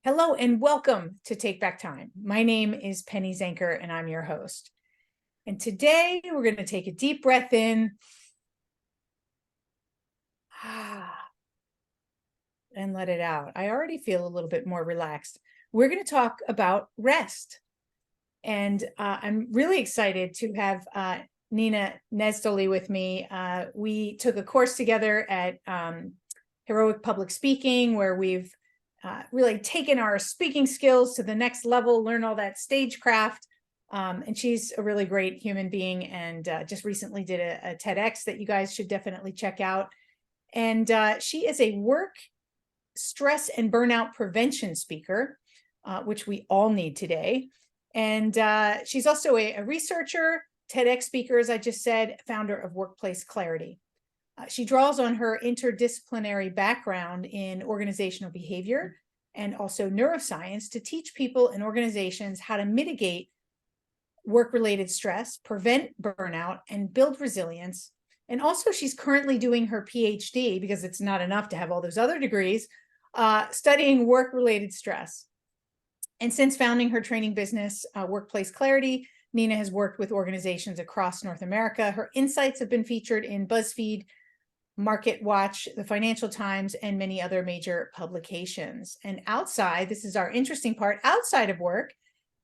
Hello and welcome to Take Back Time. My name is Penny Zenker and I'm your host. And today we're going to take a deep breath in and let it out. I already feel a little bit more relaxed. We're going to talk about rest. And I'm really excited to have Nina Nesdoly with me. We took a course together at Heroic Public Speaking, where we've really taken our speaking skills to the next level, learn all that stagecraft. And she's a really great human being and just recently did a TEDx that you guys should definitely check out. And she is a work, stress, and burnout prevention speaker, which we all need today. And she's also a researcher, TEDx speaker, as I just said, founder of Workplace Clarity. She draws on her interdisciplinary background in organizational behavior and also neuroscience to teach people and organizations how to mitigate work-related stress, prevent burnout, and build resilience. And also, she's currently doing her PhD, because it's not enough to have all those other degrees, studying work-related stress. And since founding her training business, Workplace Clarity, Nina has worked with organizations across North America. Her insights have been featured in BuzzFeed, Market Watch, the Financial Times, and many other major publications. And outside, this is our interesting part, outside of work,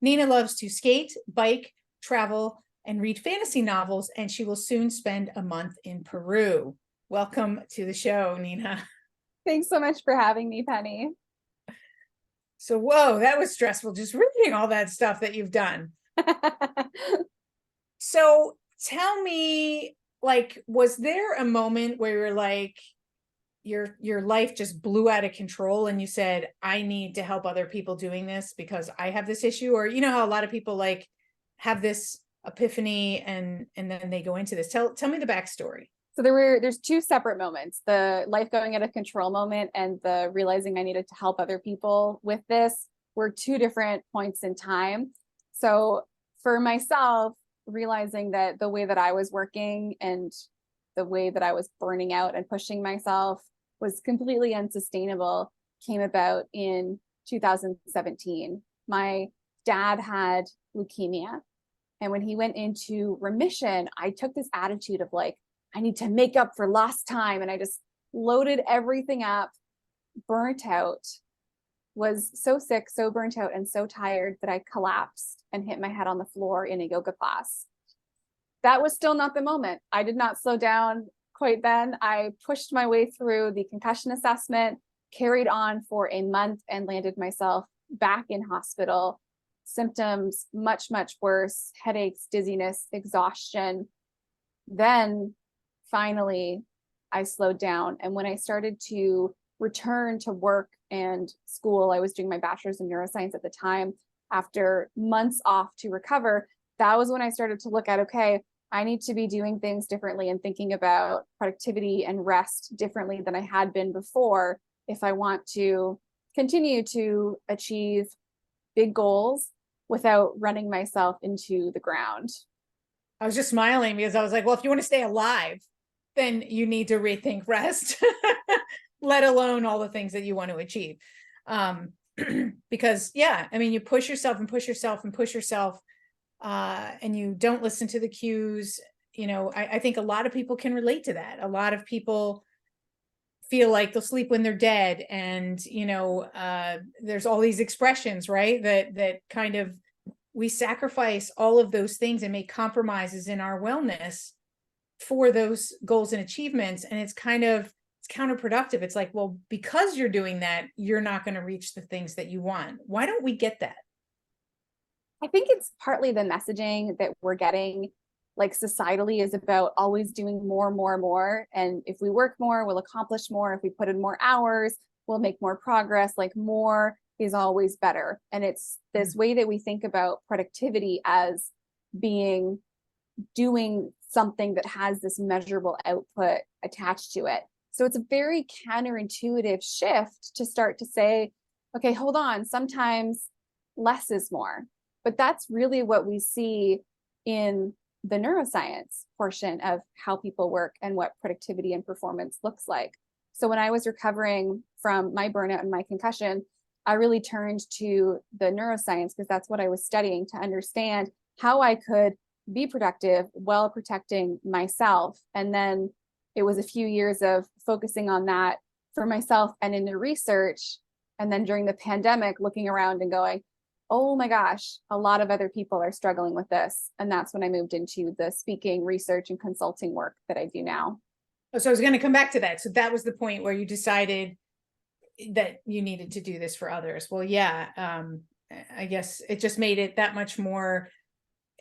Nina loves to skate, bike, travel, and read fantasy novels, and she will soon spend a month in Peru. Welcome to the show, Nina. Thanks so much for having me, Penny. So, whoa, that was stressful, just reading all that stuff that you've done. So tell me, was there a moment where you're like, your life just blew out of control and you said, I need to help other people doing this because I have this issue? Or you know how a lot of people have this epiphany and then they go into this. Tell me the backstory. So there's two separate moments, the life going out of control moment and the realizing I needed to help other people with this were two different points in time. So for myself, realizing that the way that I was working and the way that I was burning out and pushing myself was completely unsustainable came about in 2017. My dad had leukemia. And when he went into remission, I took this attitude of I need to make up for lost time. And I just loaded everything up, burnt out, was so sick, so burnt out, and so tired that I collapsed and hit my head on the floor in a yoga class. That was still not the moment. I did not slow down quite then. I pushed my way through the concussion assessment, carried on for a month, and landed myself back in hospital. Symptoms much, much worse, headaches, dizziness, exhaustion. Then finally, I slowed down. And when I started to return to work and school, I was doing my bachelor's in neuroscience at the time. After months off to recover, that was when I started to look at, okay, I need to be doing things differently and thinking about productivity and rest differently than I had been before if I want to continue to achieve big goals without running myself into the ground. I was just smiling because I was like, well, if you want to stay alive, then you need to rethink rest, let alone all the things that you want to achieve. Because, yeah, I mean, you push yourself and push yourself and push yourself, and you don't listen to the cues. You know, I think a lot of people can relate to that. A lot of people feel like they'll sleep when they're dead. And, you know, there's all these expressions, right? That kind of, we sacrifice all of those things and make compromises in our wellness for those goals and achievements. And it's counterproductive. It's like, well, because you're doing that, you're not going to reach the things that you want. Why don't we get that? I think it's partly the messaging that we're getting, societally, is about always doing more, more, more. And if we work more, we'll accomplish more. If we put in more hours, we'll make more progress. More is always better. And it's this way that we think about productivity as being doing something that has this measurable output attached to it. So it's a very counterintuitive shift to start to say, okay, hold on, sometimes less is more. But that's really what we see in the neuroscience portion of how people work and what productivity and performance looks like. So when I was recovering from my burnout and my concussion, I really turned to the neuroscience because that's what I was studying to understand how I could be productive while protecting myself. And then it was a few years of focusing on that for myself and in the research. And then during the pandemic, looking around and going, oh my gosh, a lot of other people are struggling with this. And that's when I moved into the speaking, research, and consulting work that I do now. So I was going to come back to that. So that was the point where you decided that you needed to do this for others. Well, yeah, I guess it just made it that much more,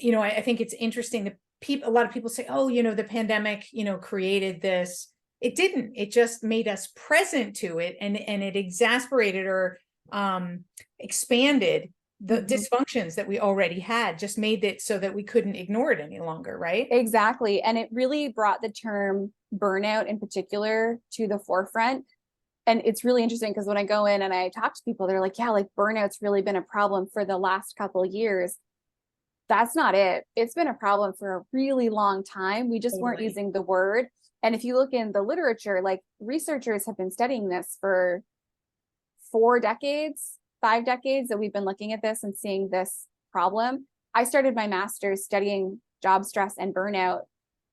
I think it's interesting that a lot of people say, oh, the pandemic, created this. It didn't. It just made us present to it, and it exasperated or expanded the dysfunctions that we already had, just made it so that we couldn't ignore it any longer, right? Exactly. And it really brought the term burnout in particular to the forefront. And it's really interesting because when I go in and I talk to people, they're like, yeah, like burnout's really been a problem for the last couple of years. That's not it. It's been a problem for a really long time. We just weren't using the word. And if you look in the literature, like researchers have been studying this for 4 decades, 5 decades that we've been looking at this and seeing this problem. I started my master's studying job stress and burnout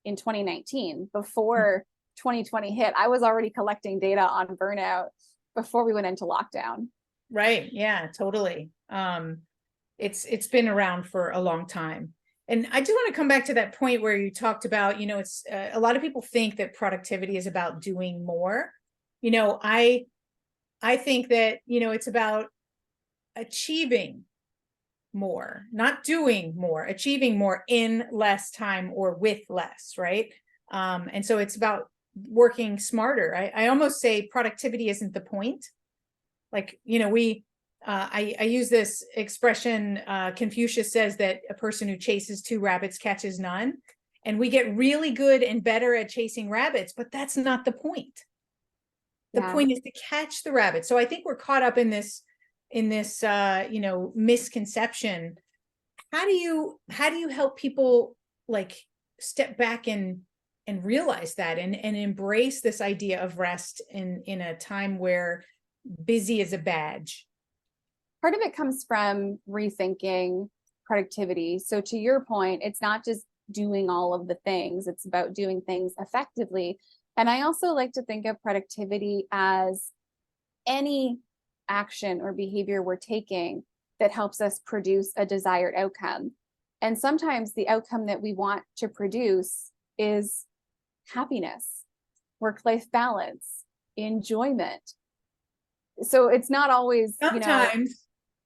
in 2019. Before 2020 hit, I was already collecting data on burnout before we went into lockdown. Right. Yeah, totally. It's been around for a long time. And I do want to come back to that point where you talked about, it's a lot of people think that productivity is about doing more. I think that, it's about achieving more, not doing more, achieving more in less time or with less, right? And so it's about working smarter. I almost say productivity isn't the point. Like, I use this expression, Confucius says that a person who chases 2 rabbits catches none. And we get really good and better at chasing rabbits, but that's not the point. The point is to catch the rabbit. So I think we're caught up in this misconception. How do you help people like step back and realize that and embrace this idea of rest in a time where busy is a badge? Part of it comes from rethinking productivity. So to your point, it's not just doing all of the things, it's about doing things effectively. And I also like to think of productivity as any action or behavior we're taking that helps us produce a desired outcome. And sometimes the outcome that we want to produce is happiness, work-life balance, enjoyment. So it's not always, sometimes,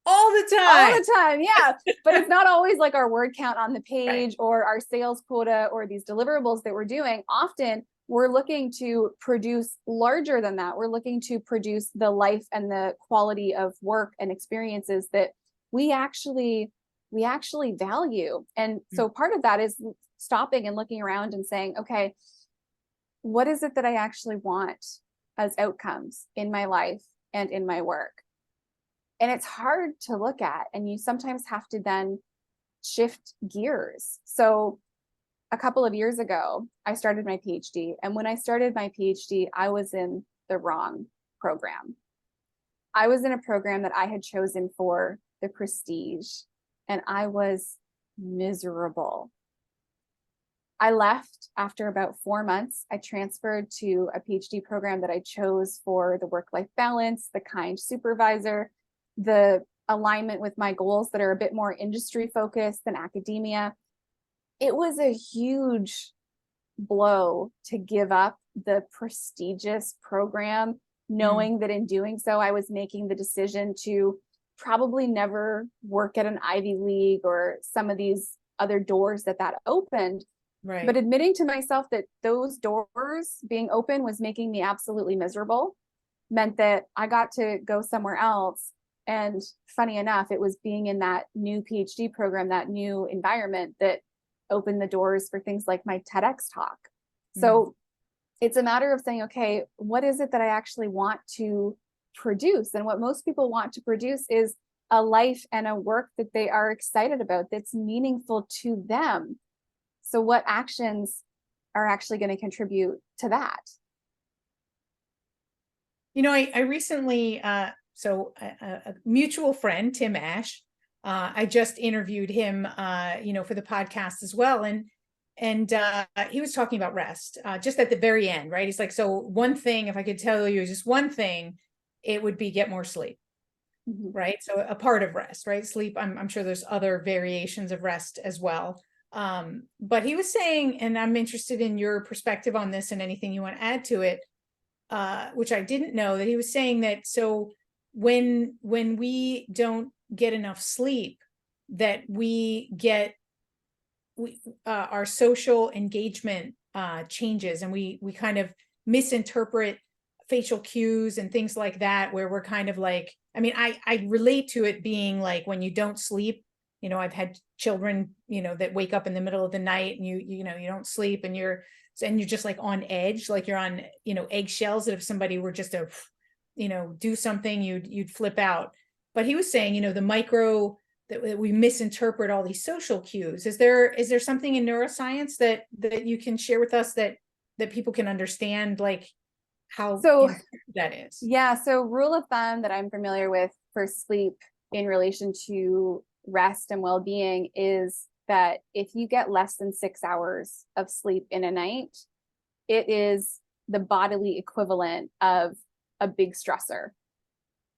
all the time, yeah. But it's not always like our word count on the page or our sales quota or these deliverables that we're doing. Often we're looking to produce larger than that. We're looking to produce the life and the quality of work and experiences that we actually value. And so part of that is stopping and looking around and saying, okay, what is it that I actually want as outcomes in my life and in my work? And it's hard to look at, and you sometimes have to then shift gears. So a couple of years ago, I started my PhD. And when I started my PhD, I was in the wrong program. I was in a program that I had chosen for the prestige, and I was miserable. I left after about 4 months. I transferred to a PhD program that I chose for the work-life balance, the kind supervisor, the alignment with my goals that are a bit more industry focused than academia. It was a huge blow to give up the prestigious program, knowing that in doing so, I was making the decision to probably never work at an Ivy League or some of these other doors that opened. Right. But admitting to myself that those doors being open was making me absolutely miserable meant that I got to go somewhere else. And funny enough, it was being in that new PhD program, that new environment, that opened the doors for things like my TEDx talk. So it's a matter of saying, okay, what is it that I actually want to produce? And what most people want to produce is a life and a work that they are excited about, that's meaningful to them. So what actions are actually going to contribute to that? I recently So a mutual friend, Tim Ash, I just interviewed him, for the podcast as well. And he was talking about rest, just at the very end, right? He's like, so one thing, if I could tell you just one thing, it would be get more sleep. Right. So a part of rest, right? Sleep. I'm sure there's other variations of rest as well. But he was saying, and I'm interested in your perspective on this and anything you want to add to it, which I didn't know, that he was saying that so when we don't get enough sleep, that our social engagement changes, and we kind of misinterpret facial cues and things like that, where we're kind of like, I mean, I relate to it being like when you don't sleep, I've had children, that wake up in the middle of the night and you don't sleep, and you're just like on edge, like you're on, eggshells, that if somebody were just to, do something, you'd flip out. But he was saying, the micro, that we misinterpret all these social cues. Is there something in neuroscience that you can share with us that people can understand, like how that is? Yeah. So rule of thumb that I'm familiar with for sleep in relation to rest and well-being is that if you get less than 6 hours of sleep in a night, it is the bodily equivalent of a big stressor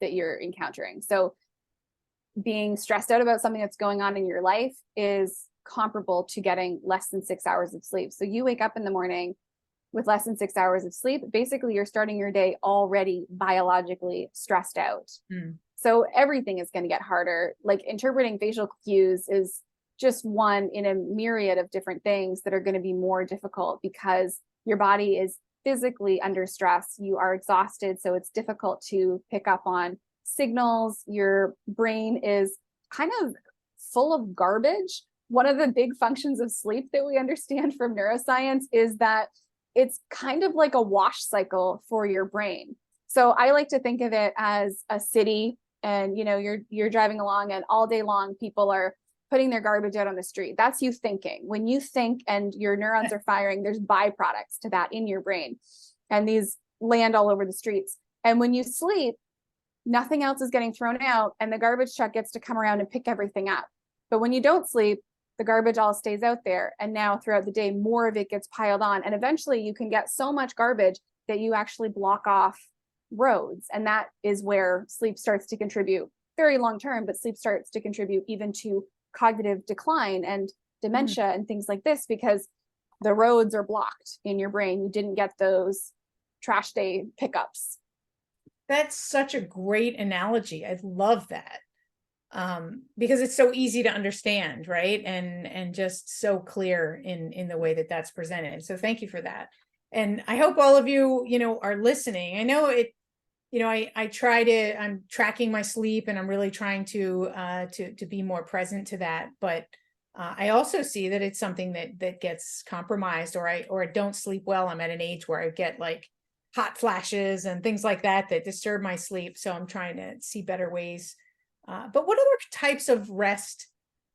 that you're encountering. So being stressed out about something that's going on in your life is comparable to getting less than 6 hours of sleep. So you wake up in the morning with less than 6 hours of sleep, basically you're starting your day already biologically stressed out. So everything is going to get harder. Like interpreting facial cues is just one in a myriad of different things that are going to be more difficult because your body is physically under stress. You are exhausted, so it's difficult to pick up on signals. Your brain is kind of full of garbage. One of the big functions of sleep that we understand from neuroscience is that it's kind of like a wash cycle for your brain. So I like to think of it as a city, and you're driving along, and all day long people are putting their garbage out on the street. That's you thinking. When you think and your neurons are firing, there's byproducts to that in your brain, and these land all over the streets. And when you sleep, nothing else is getting thrown out, and the garbage truck gets to come around and pick everything up. But when you don't sleep, the garbage all stays out there. And now throughout the day, more of it gets piled on. And eventually you can get so much garbage that you actually block off roads. And that is where sleep starts to contribute, very long term, but sleep starts to contribute even to cognitive decline and dementia and things like this, because the roads are blocked in your brain. You didn't get those trash day pickups. That's such a great analogy. I love that. Because it's so easy to understand, right? And just so clear in the way that that's presented. So thank you for that. And I hope all of you, are listening. I know it, I'm tracking my sleep, and I'm really trying to be more present to that. But I also see that it's something that gets compromised, or I don't sleep well. I'm at an age where I get like hot flashes and things like that disturb my sleep. So I'm trying to see better ways. But what other types of rest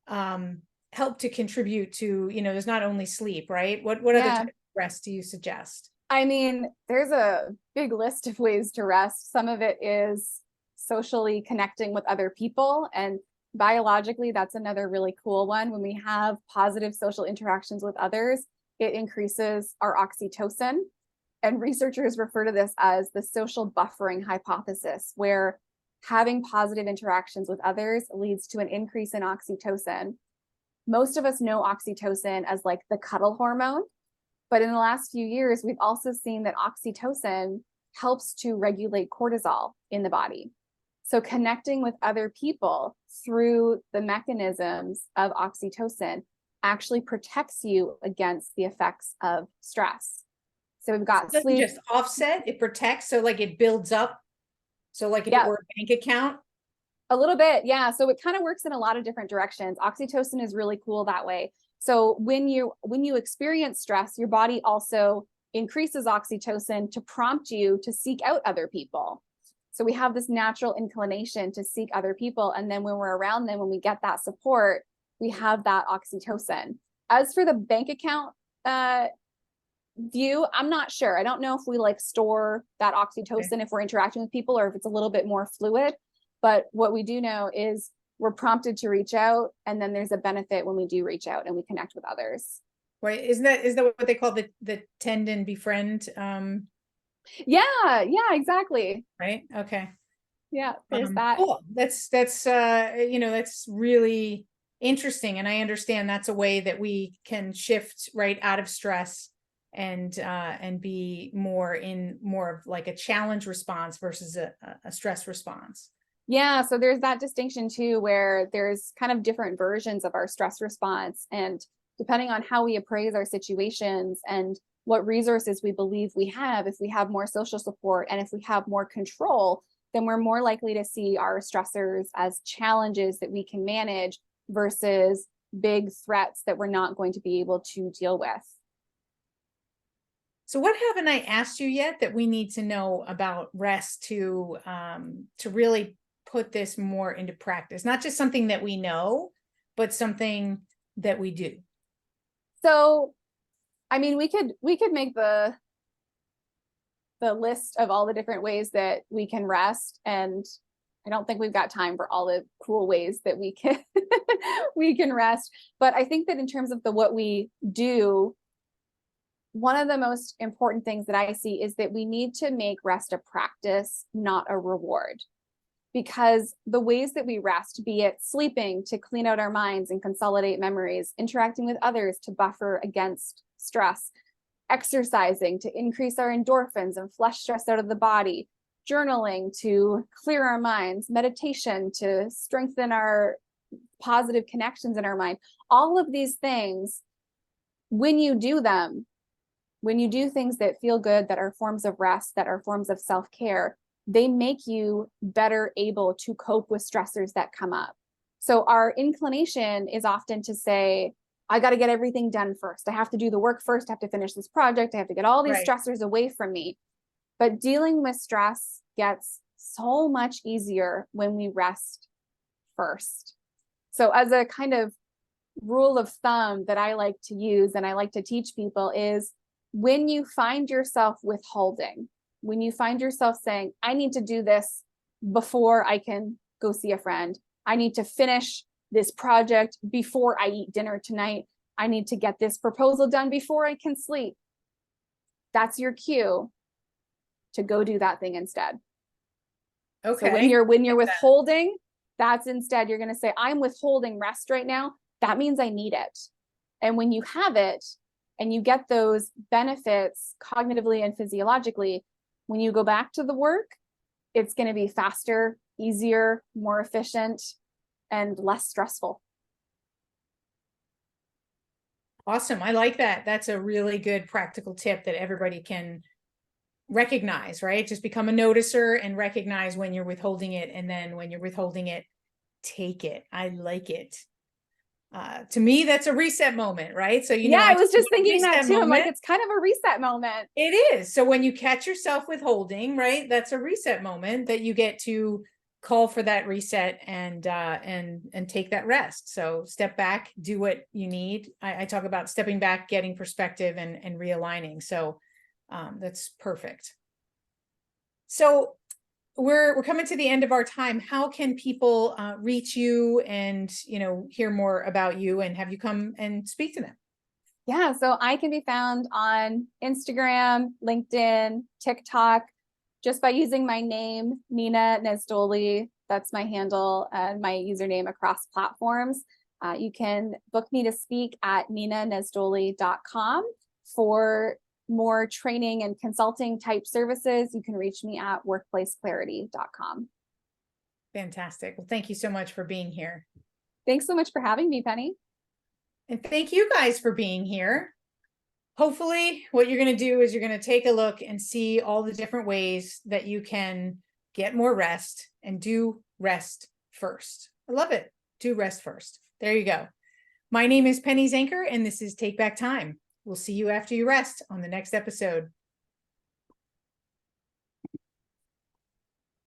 help to contribute to, there's not only sleep, right? What other type of rest do you suggest? I mean, there's a big list of ways to rest. Some of it is socially connecting with other people, and biologically, that's another really cool one. When we have positive social interactions with others, it increases our oxytocin. And researchers refer to this as the social buffering hypothesis, where having positive interactions with others leads to an increase in oxytocin. Most of us know oxytocin as like the cuddle hormone, but in the last few years, we've also seen that oxytocin helps to regulate cortisol in the body. So connecting with other people through the mechanisms of oxytocin actually protects you against the effects of stress. So we've got sleep. Just offset, it protects, so like it builds up. So like if it were a bank account? A little bit, yeah. So it kind of works in a lot of different directions. Oxytocin is really cool that way. So when you experience stress, your body also increases oxytocin to prompt you to seek out other people. So we have this natural inclination to seek other people. And then when we're around them, when we get that support, we have that oxytocin. As for the bank account view, I'm not sure. I don't know if we like store that oxytocin if we're interacting with people or if it's a little bit more fluid. But what we do know is we're prompted to reach out, and then there's a benefit when we do reach out and we connect with others. Right. Is that what they call the tend and befriend? Yeah, exactly. Right. Okay. Yeah, there's that. Cool. That's really interesting. And I understand that's a way that we can shift right out of stress and be more of like a challenge response versus a stress response. Yeah, so there's that distinction too, where there's kind of different versions of our stress response. And depending on how we appraise our situations and what resources we believe we have, if we have more social support and if we have more control, then we're more likely to see our stressors as challenges that we can manage versus big threats that we're not going to be able to deal with. So what haven't I asked you yet that we need to know about rest to really put this more into practice? Not just something that we know, but something that we do. So, I mean, we could make the list of all the different ways that we can rest, and I don't think we've got time for all the cool ways that we can we can rest. But I think that in terms of what we do, one of the most important things that I see is that we need to make rest a practice, not a reward. Because the ways that we rest, be it sleeping to clean out our minds and consolidate memories, interacting with others to buffer against stress, exercising to increase our endorphins and flush stress out of the body, journaling to clear our minds, meditation to strengthen our positive connections in our mind. All of these things, when you do them, when you do things that feel good, that are forms of rest, that are forms of self-care, they make you better able to cope with stressors that come up. So our inclination is often to say, I got to get everything done first. I have to do the work first. I have to finish this project. I have to get all these stressors away from me. But dealing with stress gets so much easier when we rest first. So as a kind of rule of thumb that I like to use and I like to teach people is, when you find yourself withholding, when you find yourself saying, I need to do this before I can go see a friend, I need to finish this project before I eat dinner tonight, I need to get this proposal done before I can sleep, that's your cue to go do that thing instead. Okay. So when you're withholding, that's instead, you're going to say, I'm withholding rest right now. That means I need it. And when you have it and you get those benefits cognitively and physiologically, when you go back to the work, it's going to be faster, easier, more efficient, and less stressful. Awesome. I like that. That's a really good practical tip that everybody can recognize, right? Just become a noticer and recognize when you're withholding it. And then when you're withholding it, take it. I like it. To me, that's a reset moment, right? So, I was just thinking that too. I'm like, it's kind of a reset moment. It is. So when you catch yourself withholding, right, that's a reset moment that you get to call for that reset and take that rest. So step back, do what you need. I talk about stepping back, getting perspective and realigning. So that's perfect. So we're coming to the end of our time. How can people reach you and, hear more about you and have you come and speak to them? Yeah, so I can be found on Instagram, LinkedIn, TikTok, just by using my name, Nina Nesdoly. That's my handle and my username across platforms. You can book me to speak at ninanesdoly.com. For more training and consulting type services, you can reach me at workplaceclarity.com. Fantastic. Well, thank you so much for being here. Thanks so much for having me, Penny. And thank you guys for being here. Hopefully what you're going to do is you're going to take a look and see all the different ways that you can get more rest and do rest first. I love it. Do rest first. There you go. My name is Penny Zenker, and this is Take Back Time. We'll see you after you rest on the next episode.